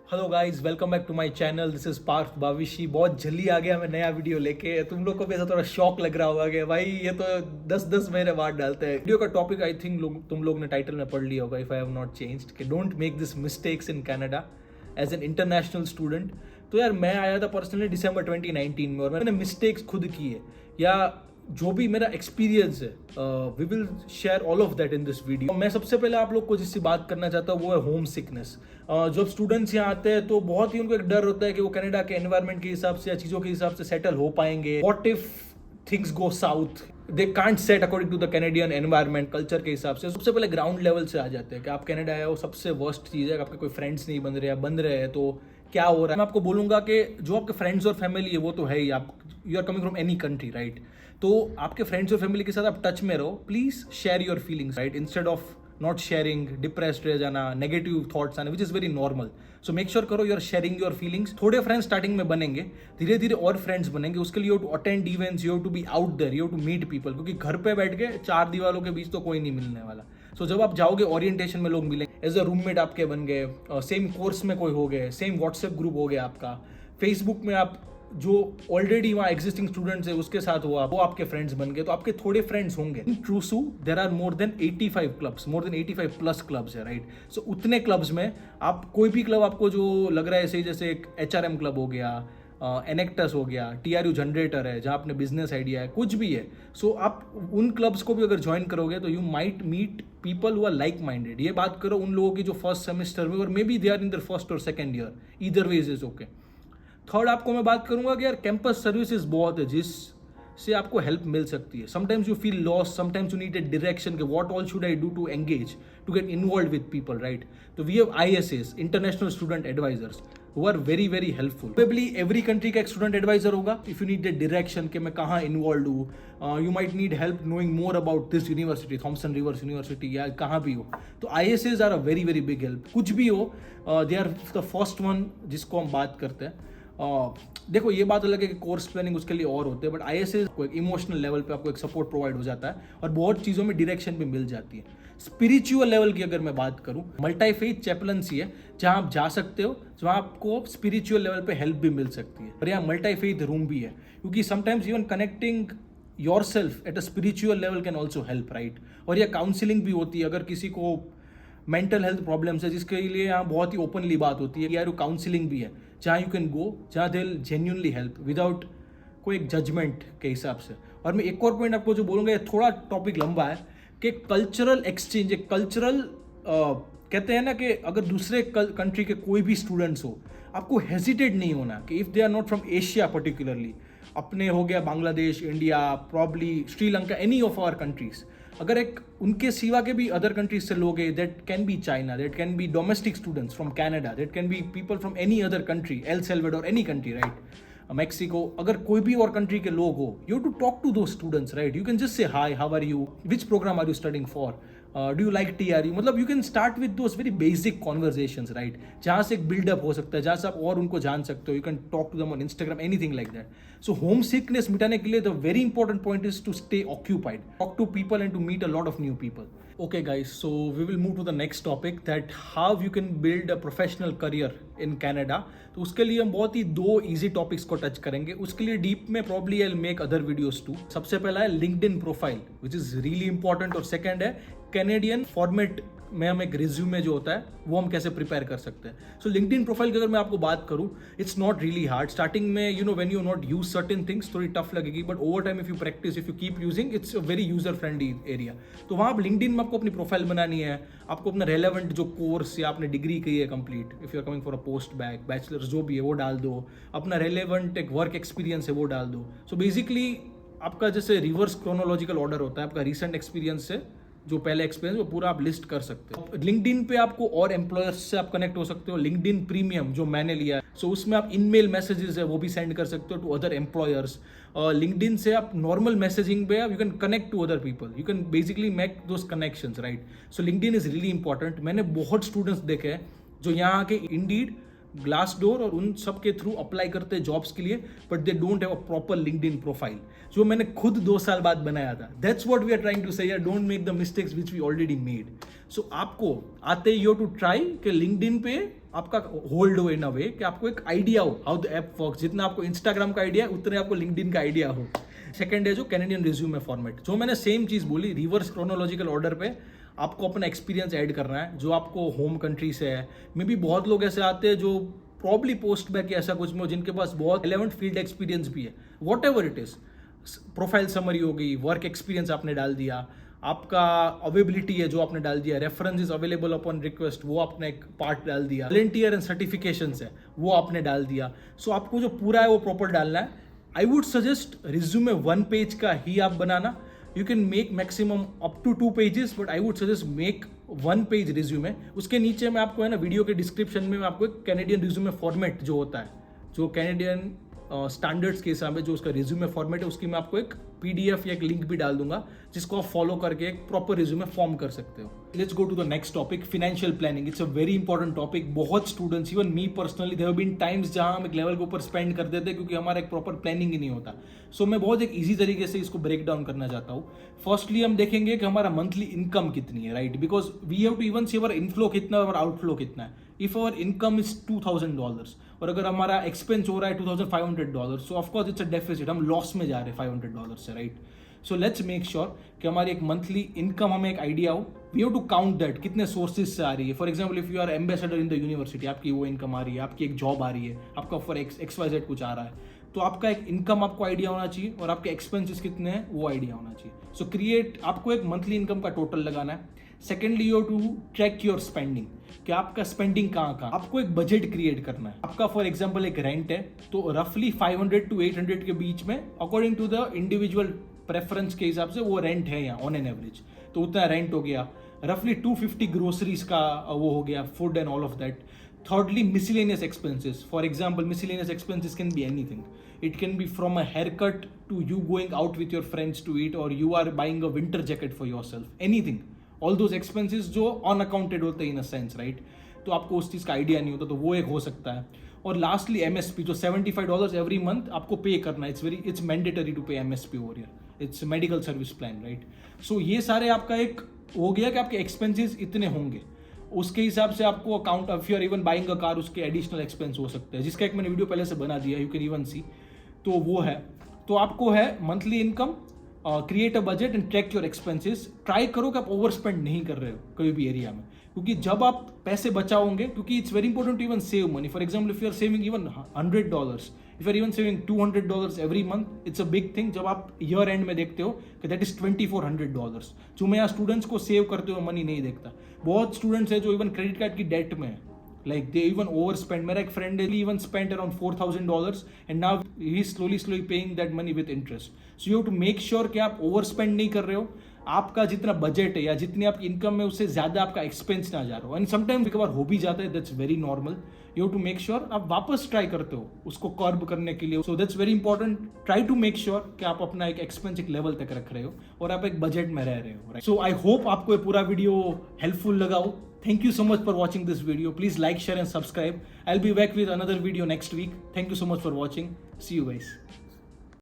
Hello guys, welcome back to my channel. This is Parth Bavishi. बहुत जल्दी आ गया मैं नया वीडियो लेके। तुम लोग को भी ऐसा थोड़ा शौक लग रहा होगा कि भाई ये तो 10-10 महीने बाद डालते हैं वीडियो का टॉपिक। आई थिंक तुम लोग ने टाइटल में पढ़ लिया होगा, if I have not changed, कि don't make this mistakes in Canada as an international student. तो यार मैं आया था पर्सनली दिसंबर 2019 में, और मैंने मिस्टेक्स खुद की है या जो भी मेरा एक्सपीरियंस है, we will share all of that in this video. मैं सबसे पहले आप लोग को जिससे बात करना चाहता हूँ वो है होम सिकनेस। जब स्टूडेंट्स यहाँ आते हैं तो बहुत ही उनको एक डर होता है कि वो कनाडा के एनवायरनमेंट के हिसाब से या चीज़ों के हिसाब से सेटल हो पाएंगे। What if things go south, they can't set according to the Canadian environment culture के हिसाब से। सबसे पहले ग्राउंड लेवल से आ जाते हैं कि आप कनाडा आए हो, सबसे वर्स्ट चीज़ है कि आपके कोई फ्रेंड्स नहीं बन रहे हैं, बन रहे हैं तो क्या हो रहा है। मैं आपको बोलूंगा कि जो आपके फ्रेंड्स और फैमिली है वो तो है ही, आप you are coming from any country right. तो आपके फ्रेंड्स और फैमिली के साथ आप टच में रहो, please share your feelings right, instead of not sharing, depressed रह जाना, नेगेटिव थॉट्स आने, which is very normal. So make sure करो you are sharing your feelings. थोड़े फ्रेंड्स स्टार्टिंग में बनेंगे, धीरे धीरे और फ्रेंड्स बनेंगे। उसके लिए you to attend events, you to be out there, you to meet people, क्योंकि घर पे बैठ के चार दीवारों के बीच तो कोई नहीं मिलने वाला। सो जब आप जाओगे ओरिएंटेशन में लोग मिलेंगे, एज अ रूममेट आपके बन गए, सेम कोर्स में कोई हो गए, सेम व्हाट्सएप ग्रुप हो गया आपका, फेसबुक में आप जो ऑलरेडी वहाँ एग्जिस्टिंग स्टूडेंट्स है उसके साथ हुआ, वो आपके फ्रेंड्स बन गए, तो आपके थोड़े फ्रेंड्स होंगे। इन ट्रूसू there are more than 85 clubs, more than 85 plus clubs है राइट। सो उतने क्लब्स में आप कोई भी क्लब आपको जो लग रहा है सही, जैसे एक HRM क्लब हो गया, एनेक्टस हो गया, TRU जनरेटर है जहाँ आपने बिजनेस आइडिया है, कुछ भी है। सो आप उन क्लब्स को भी अगर ज्वाइन करोगे तो you might meet people who are like minded. ये बात करो उन लोगों की जो फर्स्ट सेमेस्टर में, और may be they are in their first और second year, either ways is okay. Third आपको मैं बात करूंगा कि यार कैंपस सर्विसेज बहुत है जिससे आपको हेल्प मिल सकती है। Sometimes you feel lost, sometimes you need a direction कि what all should I do to engage, to get involve with people right. तो we have ISAs, international student advisers, who are very very helpful. Probably every country का एक student advisor होगा if you need a direction कि मैं कहाँ involve हूँ। You might need help knowing more about this university, Thompson Rivers university, या कहाँ भी हो। तो ISAs are a very very big help. कुछ भी हो, they are the first one जिसको हम बात करते हैं। देखो ये बात अलग है कि कोर्स प्लानिंग उसके लिए और होते हैं, बट ISAs को एक इमोशनल लेवल पे आपको एक सपोर्ट प्रोवाइड हो जाता है और बहुत चीज़ों में डायरेक्शन भी मिल जाती है। स्पिरिचुअल लेवल की अगर मैं बात करूं, मल्टी फेथ चैपलनसी है जहां आप जा सकते हो, जहां आपको स्पिरिचुअल लेवल पे हेल्प भी मिल सकती है। और यहाँ मल्टी फेथ रूम भी है, क्योंकि sometimes even connecting your self at a spiritual level can also help right. और यह काउंसिलिंग भी होती है अगर किसी को मेंटल हेल्थ प्रॉब्लम्स है, जिसके लिए यहाँ बहुत ही ओपनली बात होती है। यार काउंसिलिंग भी है जहाँ यू कैन गो, जहाँ they will genuinely help without कोई एक जजमेंट के हिसाब से। और मैं एक और पॉइंट आपको जो बोलूँगा, ये थोड़ा टॉपिक लंबा है, कि कल्चरल एक्सचेंज, एक कल्चरल कहते हैं ना कि अगर दूसरे कंट्री के कोई भी स्टूडेंट्स हो, आपको हेजिटेट नहीं होना कि if they are not from Asia particularly, अपने हो गया Bangladesh, India, probably Sri Lanka, any of our countries, अगर एक उनके सिवा के भी अदर कंट्रीज से लोग हैं, that can be China, that can be domestic students from Canada, that can be people from any other country, El Salvador, any country right, Mexico, अगर कोई भी और कंट्री के लोग हो, यू टू टॉक टू दो students right. You can just say hi, how are you, which program are you studying for, do you like TRU, मतलब you can start with those very basic conversations right, जहाँ से एक buildup हो सकता है, जहाँ से आप और उनको जान सकते हो। You can talk to them on Instagram, anything like that. So home sickness मिटाने के लिए the very important point is to stay occupied, talk to people and to meet a lot of new people. Okay guys, so we will move to the next topic, that how you can build a professional career in Canada. तो उसके लिए हम बहुत ही दो easy topics को touch करेंगे। उसके लिए डीप में probably I'll make other videos too. सबसे पहला है LinkedIn profile, which is really important, और second है Canadian format में हम एक रिज्यूमे जो होता है वो हम कैसे प्रिपेयर कर सकते हैं। सो लिंक्डइन प्रोफाइल की अगर मैं आपको बात करूँ, it's not really hard. Starting में you know when you not use certain things थोड़ी टफ लगेगी, but over time if you practice, if you keep using, it's a very user friendly area. तो वहाँ आप लिंक्डइन में आपको अपनी profile बनानी है, आपको अपना रेलेवेंट जो कोर्स या आपने डिग्री की है complete, if you are coming for a post bachelors जो भी है वो डाल दो, अपना रेलेवेंट एक वर्क एक्सपीरियंस है वो डाल दो। सो बेसिकली आपका जैसे रिवर्स क्रोनोलॉजिकल ऑर्डर होता है, आपका रिसेंट एक्सपीरियंस से जो पहले एक्सपीरियंस वो पूरा आप लिस्ट कर सकते हो। लिंक्डइन पे आपको और एम्प्लॉयर्स से आप कनेक्ट हो सकते हो। लिंक्डइन प्रीमियम जो मैंने लिया है, सो उसमें आप ईमेल मैसेजेस है वो भी सेंड कर सकते हो टू अदर एम्प्लॉयर्स। लिंक्डइन से आप नॉर्मल मैसेजिंग पे you can connect to other people, you can basically make those connections right. So LinkedIn is really important. मैंने बहुत स्टूडेंट्स देखे हैं जो यहाँ के इंडीड, ग्लासडोर और उन सब के थ्रू अप्लाई करते हैं जॉब्स के लिए, but they don't have a proper LinkedIn profile, जो मैंने खुद 2 साल बाद बनाया था। That's what we are trying to say, don't make the mistakes which we already made. So आपको आते यू टू ट्राई कि लिंक्डइन पे आपका होल्ड हो इन अ वे कि आपको एक आइडिया हो हाउ द ऐप वर्क्स। जितना आपको इंस्टाग्राम का आइडिया है उतने आपको लिंक्डइन का आइडिया हो। सेकंड है जो कैनेडियन रिज्यूमे फॉर्मेट, जो मैंने सेम चीज़ बोली, रिवर्स क्रोनोलॉजिकल ऑर्डर पे आपको अपना एक्सपीरियंस ऐड करना है जो आपको होम कंट्री से है। मे बी बहुत लोग ऐसे आते हैं जो प्रॉब्ली पोस्ट बैक या ऐसा कुछ में जिनके पास बहुत रिलेवेंट फील्ड एक्सपीरियंस भी है। What ever it is, profile summary हो गई, वर्क एक्सपीरियंस आपने डाल दिया, आपका अवेबिलिटी है जो आपने डाल दिया, रेफरेंसेस अवेलेबल अपॉन रिक्वेस्ट वो आपने एक पार्ट डाल दिया, वॉलंटियर एंड सर्टिफिकेशंस है वो आपने डाल दिया। सो आपको जो पूरा है वो प्रॉपर डालना है। I would suggest resume 1 page का ही आप बनाना। You can make maximum up to 2 pages, but I would suggest make 1 page resume. उसके नीचे में आपको है ना वीडियो के डिस्क्रिप्शन में आपको एक कैनेडियन रिज्यूमे फॉर्मेट जो होता है, जो कैनेडियन स्टैंडर्ड्स के हिसाब से जो उसका रिज्यूमे फॉर्मेट है, उसकी मैं आपको एक पीडीएफ या एक लिंक भी डाल दूंगा जिसको आप फॉलो करके एक प्रॉपर रिज्यूमे फॉर्म कर सकते हो। Let's go to the next topic, financial planning. It's a very important topic. बहुत students, even me personally, there have been times जहां हम एक लेवल के ऊपर स्पेंड कर देते हैं क्योंकि हमारा एक प्रॉपर प्लानिंग ही नहीं होता। सो मैं बहुत एक ईजी तरीके से इसको ब्रेक डाउन करना चाहता हूँ। फर्स्टली हम देखेंगे कि हमारा मंथली इनकम कितनी है, right, because we have to even see our inflow कितना है और आउटफ्लो कितना है। इफ अवर इनकम इज $2,000 और अगर हमारा एक्सपेंस हो रहा है $2,500, so of course it's a deficit, हम लॉस में जा रहे हैं $500 से, right. So let's make sure कि हमारी एक मंथली इनकम हमें एक आइडिया हो। We have to count that कितने सोर्सेज से आ रही है। For example if you are ambassador in the university, आपकी वो इनकम आ रही है, आपकी एक जॉब आ रही है, आपका फॉर XYZ कुछ आ रहा है, तो आपका एक इनकम आपको आइडिया होना चाहिए और आपके एक्सपेंसेस कितने हैं वो आइडिया होना चाहिए। सो क्रिएट, आपको एक मंथली इनकम का टोटल लगाना है। Secondly you have to track your spending, कि आपका स्पेंडिंग कहाँ आपको एक बजट क्रिएट करना है। आपका फॉर एग्जाम्पल एक रेंट है तो रफली 500 to 800 के बीच में according to the individual preference के हिसाब से वो रेंट है यहाँ ऑन एन एवरेज, तो उतना रेंट हो गया। रफली 250 ग्रोसरीज का वो हो गया, food and all of that. Thirdly, miscellaneous expenses. For example, miscellaneous expenses can be anything. It can be from a haircut to you going out with your friends to eat, or you are buying a winter jacket for yourself. Anything. All those expenses जो unaccounted होते हैं in a sense, right? तो आपको उस चीज़ का idea नहीं होता तो वो एक हो सकता है। और लास्टली MSP जो $75 एवरी मंथ आपको पे करना है। It's mandatory to pay MSP over here. It's medical service plan, right. So ये सारे आपका एक हो गया कि आपके एक्सपेंसेस इतने होंगे, उसके हिसाब से आपको account, if you are even buying a car, उसके एडिशनल एक्सपेंस हो सकते हैं, जिसका एक मैंने वीडियो पहले से बना दिया, यू कैन इवन सी। तो वो है, तो आपको है monthly income, create a budget and track your expenses. Try करो कि आप ओवर स्पेंड नहीं कर रहे हो कोई भी एरिया में, क्योंकि जब आप पैसे बचाओगे, क्योंकि it's very important to even save money. For example if you are saving even $100, if you are even saving $200 every month, it's a big thing. जब आप ईयर एंड में देखते हो कि दैट इज $2,400, जो मैं यहाँ स्टूडेंट्स को सेव करते हुए मनी नहीं देखता। बहुत स्टूडेंट्स है जो इवन क्रेडिट कार्ड की डेट में है, like they even overspend. मेरा एक फ्रेंड है, he even spent around $4,000 and now he is slowly paying that money with interest. So you have to make sure कि आप overspend नहीं कर रहे हो, आपका जितना बजट है या जितनी आपकी इनकम है उससे ज्यादा आपका एक्सपेंस ना जा रहा हो। एंड समटाइम्स एक बार हो भी जाता है, that's very normal. You have to make sure आप वापस ट्राई करते हो उसको कर्ब करने के लिए। So that's very important. Try to make sure कि आप अपना एक एक्सपेंस एक लेवल तक रख रहे हो और आप एक बजट में रह रहे हो। सो आई होप आपको ये पूरा वीडियो हेल्पफुल लगा हो। Thank you so much for watching this video. Please like, share and subscribe. I'll be back with another video next week. Thank you so much for watching. See you guys.